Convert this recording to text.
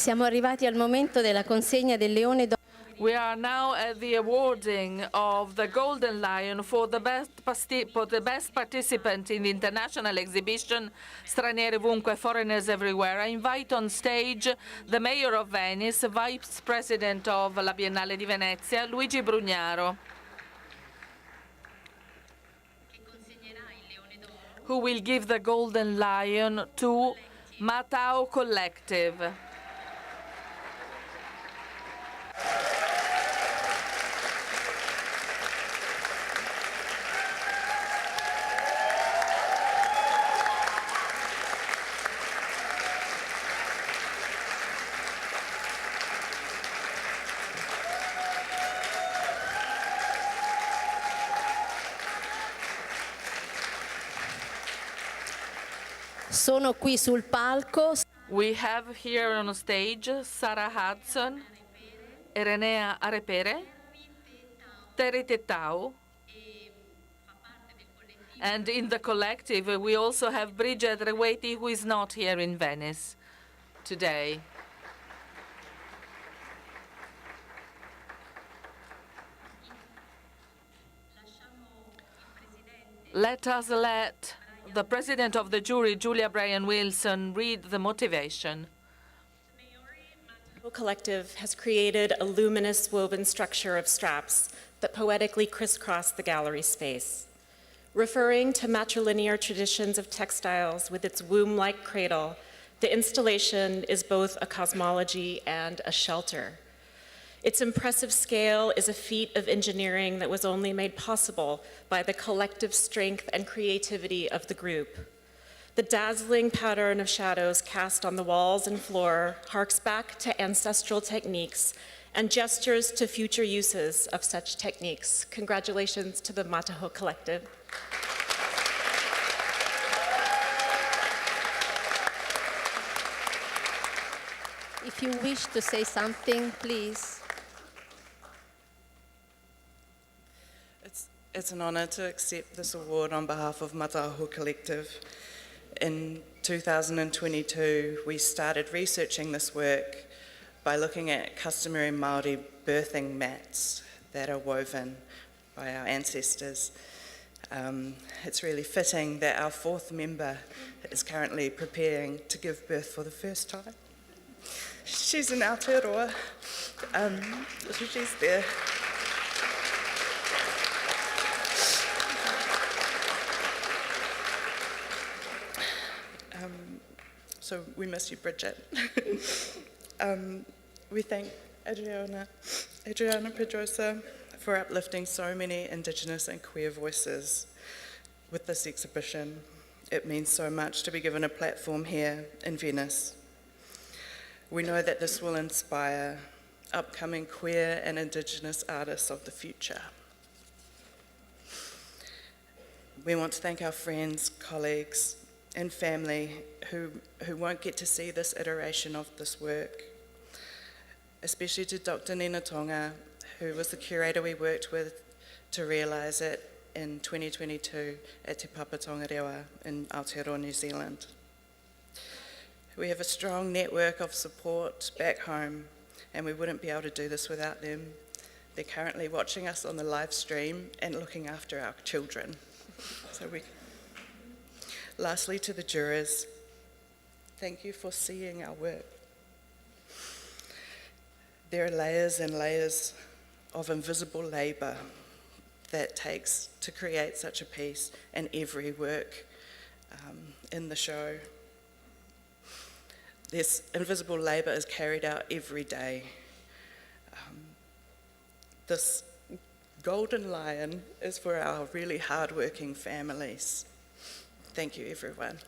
Siamo arrivati al momento della consegna del Leone d'Oro. We are now at the awarding of the Golden Lion for the best participant in the international exhibition Stranieri Ovunque, Foreigners Everywhere. I invite on stage the Mayor of Venice, Vice President of la Biennale di Venezia, Luigi Brugnaro, who will give the Golden Lion to Mataaho Collective. Sono qui sul palco. We have here on stage Sarah Hudson, Erena Arapere, Terri, and in the collective we also have Bridget Reweti, who is not here in Venice today. Let the president of the jury, Julia Bryan Wilson, read the motivation. The Mataaho Collective has created a luminous woven structure of straps that poetically crisscross the gallery space. Referring to matrilinear traditions of textiles with its womb-like cradle, the installation is both a cosmology and a shelter. Its impressive scale is a feat of engineering that was only made possible by the collective strength and creativity of the group. The dazzling pattern of shadows cast on the walls and floor harks back to ancestral techniques and gestures to future uses of such techniques. Congratulations to the Mataaho Collective. If you wish to say something, please. It's an honour to accept this award on behalf of Mataaho Collective. In 2022, we started researching this work by looking at customary Māori birthing mats that are woven by our ancestors. It's really fitting that our fourth member is currently preparing to give birth for the first time. She's in Aotearoa, so she's there. So we miss you, Bridget. We thank Adriana Pedrosa for uplifting so many Indigenous and queer voices with this exhibition. It means so much to be given a platform here in Venice. We know that this will inspire upcoming queer and Indigenous artists of the future. We want to thank our friends, colleagues, and family who won't get to see this iteration of this work, especially to Dr. Nina Tonga, who was the curator we worked with to realise it in 2022 at Te Papa Tongarewa in Aotearoa, New Zealand. We have a strong network of support back home, and we wouldn't be able to do this without them. They're currently watching us on the live stream and looking after our children. Lastly, to the jurors, thank you for seeing our work. There are layers and layers of invisible labour that takes to create such a piece, and every work in the show. This invisible labour is carried out every day. This golden lion is for our really hard-working families. Thank you, everyone.